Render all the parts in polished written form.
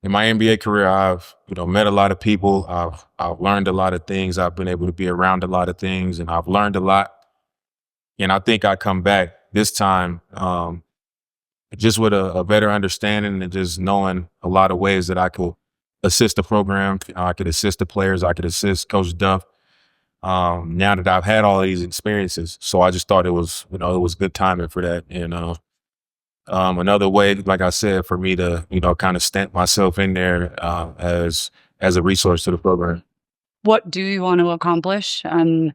in my NBA career, I've met a lot of people. I've learned a lot of things. I've been able to be around a lot of things, and I've learned a lot. And I think I come back this time just with a better understanding and just knowing a lot of ways that I could assist the program. I could assist the players. I could assist Coach Duff. Now that I've had all these experiences, so I just thought it was good timing for that. And another way, like I said, for me to kind of stamp myself in there as a resource to the program. What do you want to accomplish?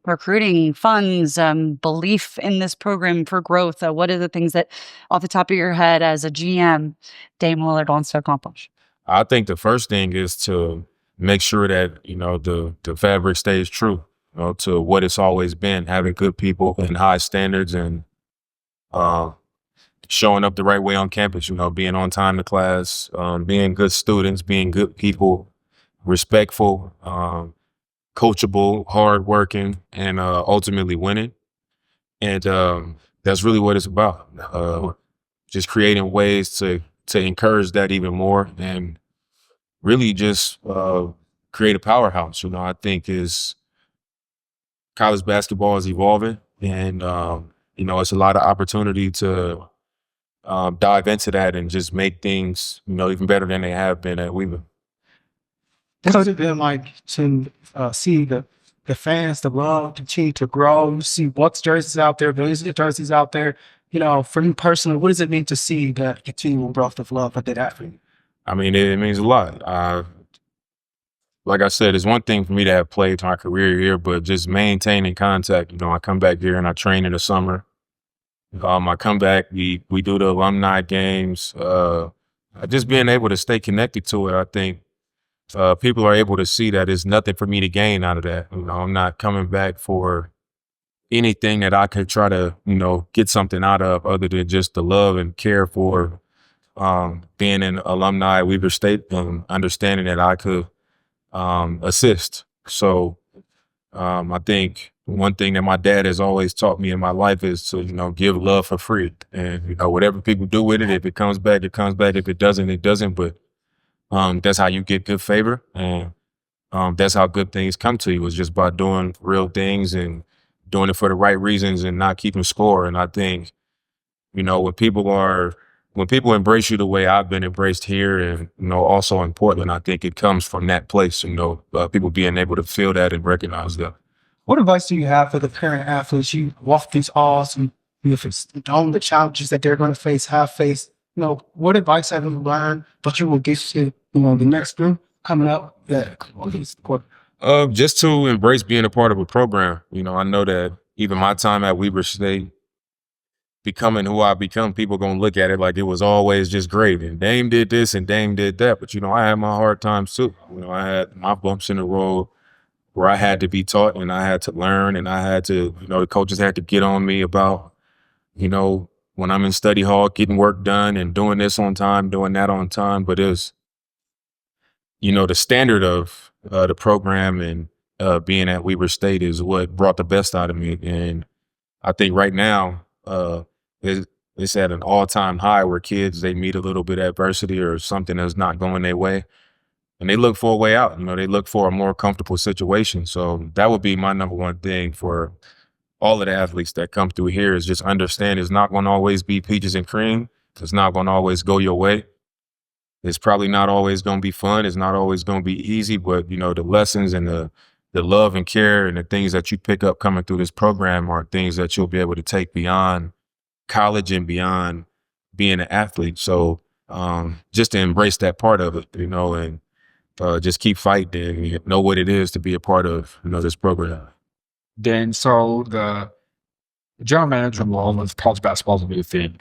Recruiting, funds, belief in this program for growth. What are the things that, off the top of your head, as a GM, Dame Lillard wants to accomplish? I think the first thing is to make sure that the fabric stays true, to what it's always been, having good people and high standards, and showing up the right way on campus. Being on time to class, being good students, being good people, respectful. Coachable, hardworking, and ultimately winning. And that's really what it's about. Just creating ways to encourage that even more, and really just create a powerhouse. I think college basketball is evolving, and it's a lot of opportunity to dive into that and just make things even better than they have been at Weaver. What has it been like to see the fans, the love continue to grow? See what's jerseys out there, millions of jerseys out there. For you personally, what does it mean to see that continual growth of love that they have for you? I mean, it means a lot. Like I said, it's one thing for me to have played my career here, but just maintaining contact. I come back here and I train in the summer. I come back, we do the alumni games. Just being able to stay connected to it, I think people are able to see that it's nothing for me to gain out of that. I'm not coming back for anything that I could try to, get something out of other than just the love and care for being an alumni at Weber State and understanding that I could assist. So I think one thing that my dad has always taught me in my life is to, give love for free. And, whatever people do with it, if it comes back, it comes back. If it doesn't, it doesn't. But that's how you get good favor, and that's how good things come to you, is just by doing real things and doing it for the right reasons and not keeping score. And I think, when people embrace you the way I've been embraced here, and also in Portland, I think it comes from that place. People being able to feel that and recognize that. What advice do you have for the current athletes? You walk these halls and on the challenges that they're going to face, have faced. What advice have you learned that you will give to the next group coming up? Just to embrace being a part of a program. I know that even my time at Weber State, becoming who I become, people gonna look at it like it was always just great. And Dame did this and Dame did that. But I had my hard times too. I had my bumps in the road where I had to be taught and I had to learn, and I had to, the coaches had to get on me about, when I'm in study hall, getting work done and doing this on time, doing that on time. But it's, the standard of the program and being at Weber State is what brought the best out of me. And I think right now it's at an all-time high where kids, they meet a little bit of adversity or something that's not going their way, and they look for a way out. They look for a more comfortable situation. So that would be my number one thing for all of the athletes that come through here, is just understand it's not going to always be peaches and cream. It's not going to always go your way. It's probably not always going to be fun. It's not always going to be easy, but the lessons and the love and care and the things that you pick up coming through this program are things that you'll be able to take beyond college and beyond being an athlete. So just to embrace that part of it, and just keep fighting and know what it is to be a part of, this program. Then, so the general manager role of college basketball is a new thing.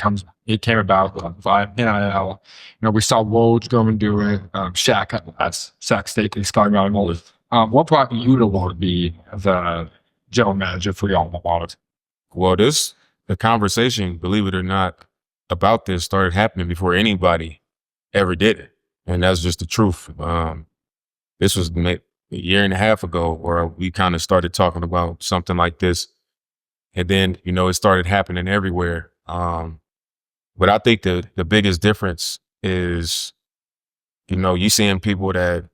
It came about via NIL. We saw Woj go and do it. Shaq at Sac State, he's talking about all this. What brought you to want to be the general manager for your alma mater? Well, the conversation, believe it or not, about this started happening before anybody ever did it. And that's just the truth. This was a year and a half ago where we kind of started talking about something like this. And then, it started happening everywhere. But I think the biggest difference is You know, you seeing people that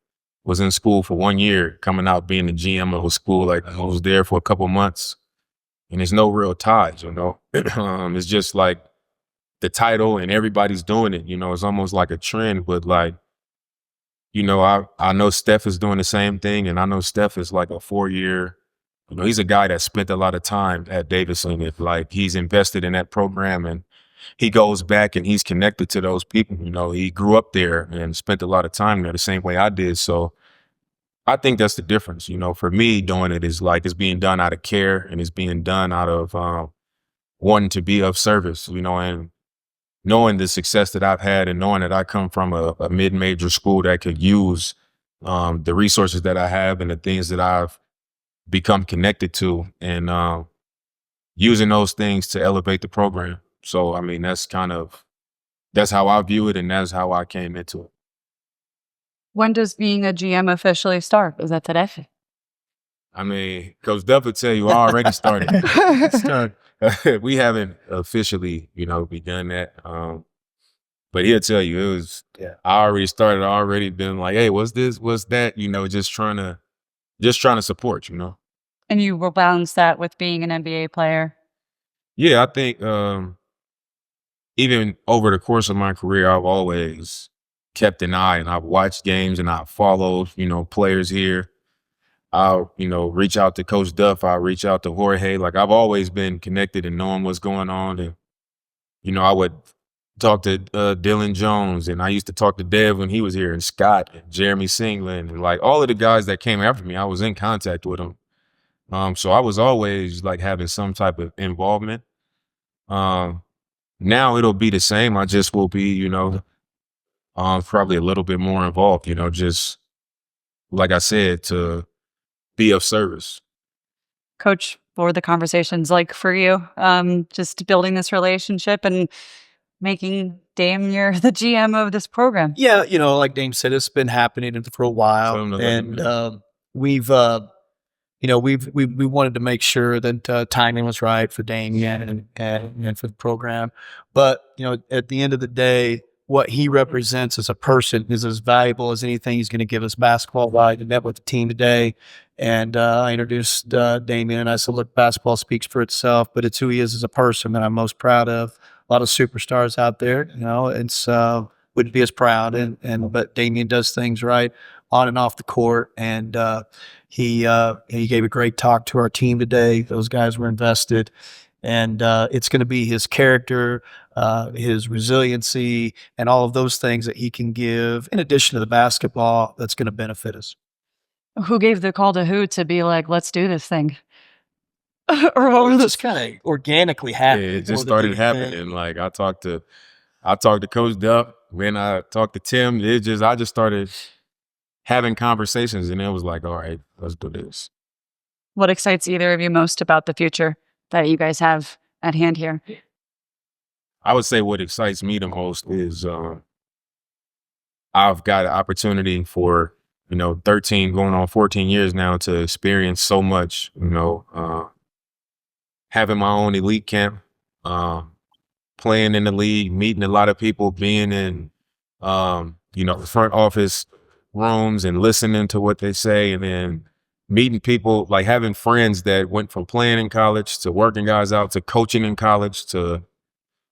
was in school for 1 year coming out being the GM of a school, like I was there for a couple months, and there's no real ties, you know. It's just like the title and everybody's doing it, you know. It's almost like a trend, but like, you know, I know Steph is doing the same thing, and I know Steph is like a 4-year, you know, he's a guy that spent a lot of time at Davidson. If like he's invested in that program and he goes back and he's connected to those people, you know, he grew up there and spent a lot of time there the same way I did. So I think that's the difference. You know, for me doing it is like it's being done out of care and it's being done out of wanting to be of service, you know, and knowing the success that I've had and knowing that I come from a mid-major school that could use the resources that I have and the things that I've become connected to and using those things to elevate the program. So, I mean, that's how I view it and that's how I came into it. When does being a GM officially start? Is that today? I mean, Coach Duff will tell you I already started. We haven't officially, you know, begun that. But he'll tell you it was, I already started, already been like, hey, what's this, what's that? You know, just trying to support, you know. And you will balance that with being an NBA player? Yeah, I think even over the course of my career, I've always kept an eye and I've watched games and I've followed, you know, players here. I'll, you know, reach out to Coach Duff. I'll reach out to Jorge. Like I've always been connected and knowing what's going on. And, you know, I would talk to Dylan Jones and I used to talk to Dev when he was here and Scott and Jeremy Singland and like all of the guys that came after me, I was in contact with them. So I was always like having some type of involvement. Now it'll be the same. I just will be, you know, probably a little bit more involved, you know, just like I said, to be of service. Coach, what were the conversations like for you? Just building this relationship and making Dame the GM of this program? Yeah, you know, like Dame said, it's been happening for a while, and we've you know, we wanted to make sure that timing was right for Damian and for the program. But, you know, at the end of the day, what he represents as a person is as valuable as anything he's going to give us basketball-wise. I met with the team today, and I introduced Damian, and I said, look, basketball speaks for itself, but it's who he is as a person that I'm most proud of. A lot of superstars out there, you know, it's wouldn't be as proud, but Damian does things right on and off the court, and he gave a great talk to our team today. Those guys were invested, and it's going to be his character, his resiliency, and all of those things that he can give in addition to the basketball that's going to benefit us. Who gave the call to who to be like, let's do this thing? Or what were just kind of organically happening? Yeah, it just started happening. Like I talked to Coach Duff. When I talked to Tim, I just started having conversations, and it was like, all right, let's do this. What excites either of you most about the future that you guys have at hand here? I would say what excites me the most is I've got an opportunity for, you know, 13 going on 14 years now to experience so much, you know, having my own elite camp, playing in the league, meeting a lot of people, being in, you know, front office rooms and listening to what they say, and then meeting people, like having friends that went from playing in college to working guys out to coaching in college to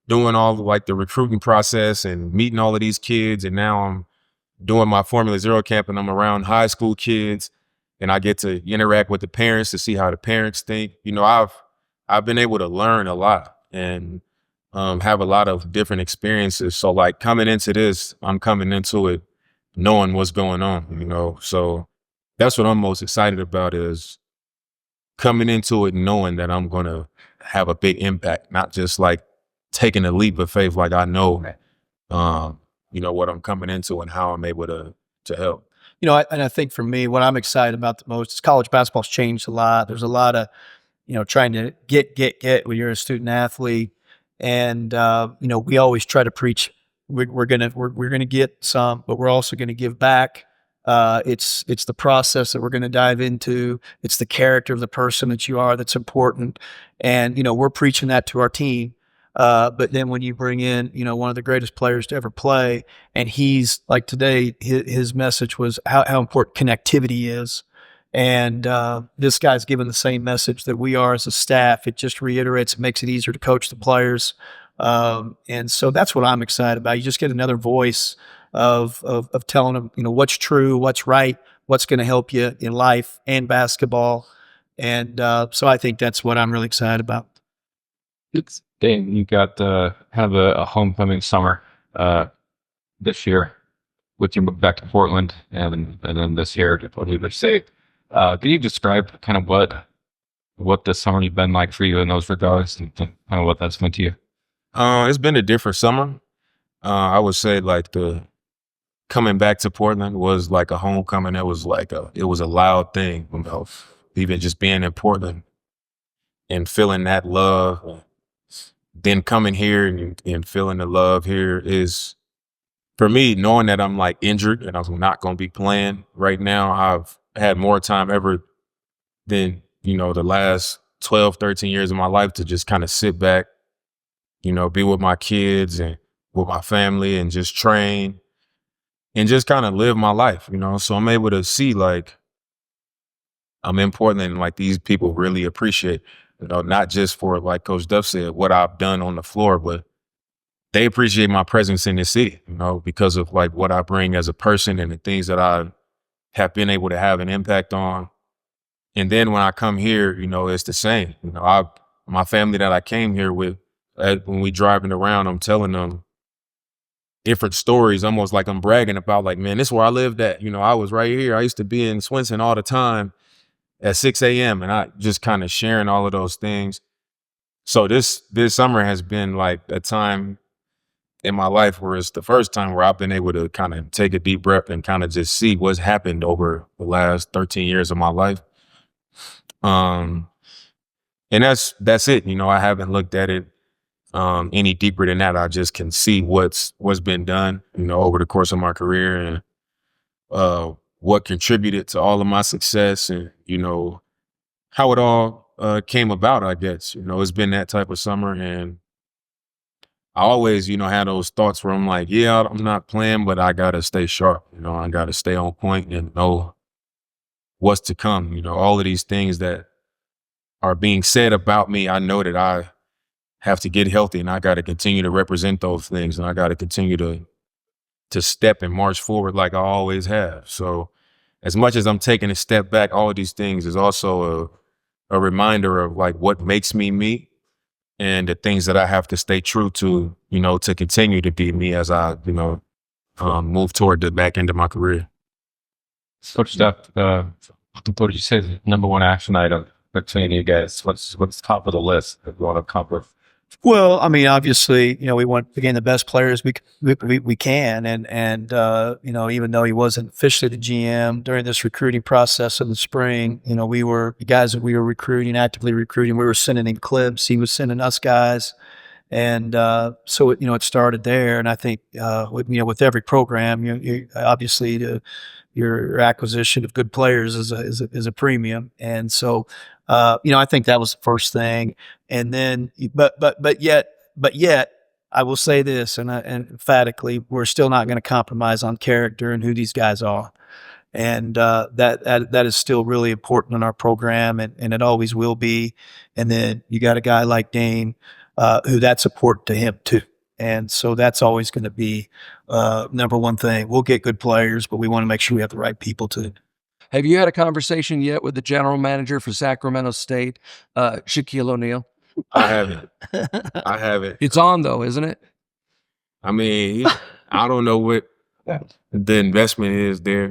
doing all like the recruiting process and meeting all of these kids. And now I'm doing my Formula Zero camp and I'm around high school kids and I get to interact with the parents to see how the parents think. You know, I've been able to learn a lot and have a lot of different experiences. So like coming into this, I'm coming into it knowing what's going on, you know. So that's what I'm most excited about, is coming into it knowing that I'm going to have a big impact, not just like taking a leap of faith. Like I know, you know, what I'm coming into and how I'm able to help. You know, and I think for me, what I'm excited about the most is college basketball's changed a lot. There's a lot of, you know, trying to get when you're a student athlete. And, you know, we always try to preach, we're going to get some, but we're also going to give back. It's the process that we're going to dive into. It's the character of the person that you are that's important. And, you know, we're preaching that to our team. But then when you bring in, one of the greatest players to ever play, and he's like today, his message was how important connectivity is. And this guy's given the same message that we are as a staff. It just reiterates, it makes it easier to coach the players. And so that's what I'm excited about. You just get another voice of telling them, what's true, what's right, what's going to help you in life and basketball. And so I think that's what I'm really excited about. Dane, you got kind of a homecoming summer this year with your move back to Portland, and then this year to Leader State. Can you describe kind of what this summer has been like for you in those regards, and kind of what that's meant to you? It's been a different summer. I would say like the coming back to Portland was like a homecoming. It was a loud thing, even just being in Portland and feeling that love. Then coming here and feeling the love here is, for me, knowing that I'm like injured and I'm not going to be playing right now. I've had more time ever than, the last 12, 13 years of my life to just kind of sit back, be with my kids and with my family and just train and just kind of live my life, So I'm able to see like I'm in Portland and like these people really appreciate, not just for, like Coach Duff said, what I've done on the floor, but they appreciate my presence in the city, because of like what I bring as a person and the things that I have been able to have an impact on. And then when I come here, it's the same. My family that I came here with, when we driving around, I'm telling them different stories, almost like I'm bragging about like, man, this is where I lived at. I was right here. I used to be in Swenson all the time at 6 a.m. and I just kind of sharing all of those things. So this summer has been like a time in my life where it's the first time where I've been able to kind of take a deep breath and kind of just see what's happened over the last 13 years of my life. And that's it. I haven't looked at it any deeper than that. I just can see what's been done, over the course of my career and what contributed to all of my success and, how it all came about, I guess. It's been that type of summer. And I always, had those thoughts where I'm like, yeah, I'm not playing, but I got to stay sharp. I got to stay on point and know what's to come. All of these things that are being said about me, I know that I have to get healthy and I got to continue to represent those things. And I got to continue to step and march forward like I always have. So as much as I'm taking a step back, all of these things is also a reminder of like what makes me me and the things that I have to stay true to, to continue to be me as I, move toward the back end of my career. Coach Duff, what would you say is the number one action item between you guys? What's top of the list that you want to accomplish? Well, I mean, obviously, we want to gain the best players we can, and even though he wasn't officially the GM during this recruiting process in the spring, we were the guys that we were actively recruiting. We were sending him clips. He was sending us guys, and so it started there. And I think with every program, you obviously your acquisition of good players is a premium, and so I think that was the first thing. And then, but yet, I will say this, and emphatically, we're still not going to compromise on character and who these guys are, and that is still really important in our program, and it always will be. And then you got a guy like Dane, who that's important to him too. And so that's always going to be number one thing. We'll get good players, but we want to make sure we have the right people too. Have you had a conversation yet with the general manager for Sacramento State, Shaquille O'Neal? I haven't. It's on though, isn't it? I mean, I don't know what the investment is there,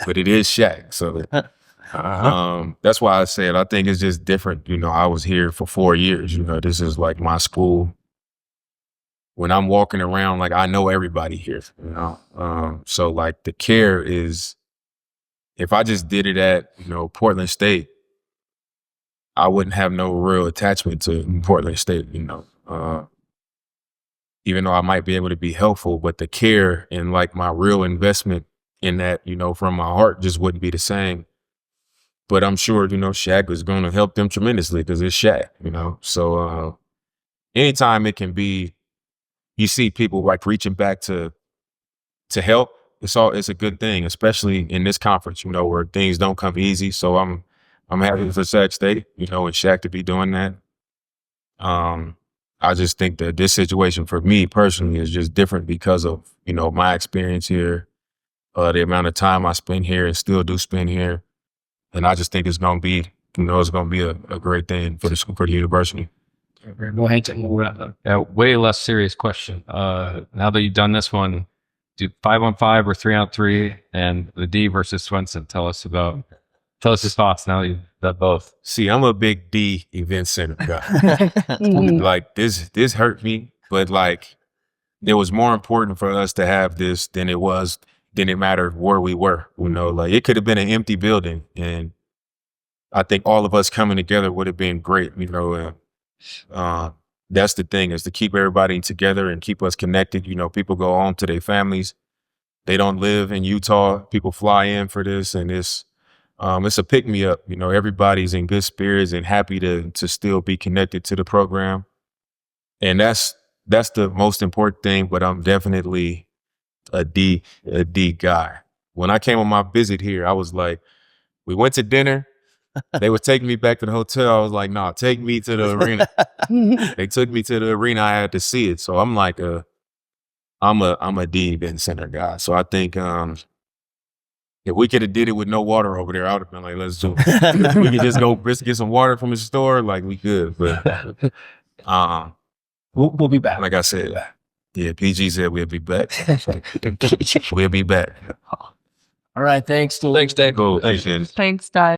but it is Shaq. So that's why I said I think it's just different. I was here for 4 years. This is like my school. When I'm walking around, like I know everybody here. So like the care is. If I just did it at, Portland State, I wouldn't have no real attachment to Portland State, even though I might be able to be helpful, but the care and like my real investment in that, from my heart just wouldn't be the same. But I'm sure, Shaq is going to help them tremendously because it's Shaq, So anytime it can be, you see people like reaching back to help. It's a good thing, especially in this conference, you know, where things don't come easy. So I'm happy for Sac State, you know, and Shaq to be doing that. I just think that this situation for me personally is just different because of, you know, my experience here, the amount of time I spend here and still do spend here. And I just think it's going to be, you know, it's going to be a great thing for the university. Yeah, way less serious question. Now that you've done this one, do 5-on-5 or 3-on-3 and the D versus Swenson. Tell us your thoughts now that you've done both. See, I'm a big D event center guy. Like this hurt me, but like it was more important for us to have this than it mattered where we were. You know, like it could have been an empty building, and I think all of us coming together would have been great. You know, that's the thing, is to keep everybody together and keep us connected. You know, people go home to their families. They don't live in Utah. People fly in for this, and it's a pick me up. You know, everybody's in good spirits and happy to still be connected to the program. And that's the most important thing, but I'm definitely a D guy. When I came on my visit here, I was like, we went to dinner. They would take me back to the hotel. I was like, nah, take me to the arena. They took me to the arena. I had to see it. So I'm like I'm a D event center guy. So I think if we could have did it with no water over there, I would have been like, let's do it. We could just go get some water from the store, like we could. But We'll be back. like I said, yeah, PG said we'll be back. We'll be back. All right. Thanks. Thanks, Dave. Cool. Thanks, Thanks, Dad.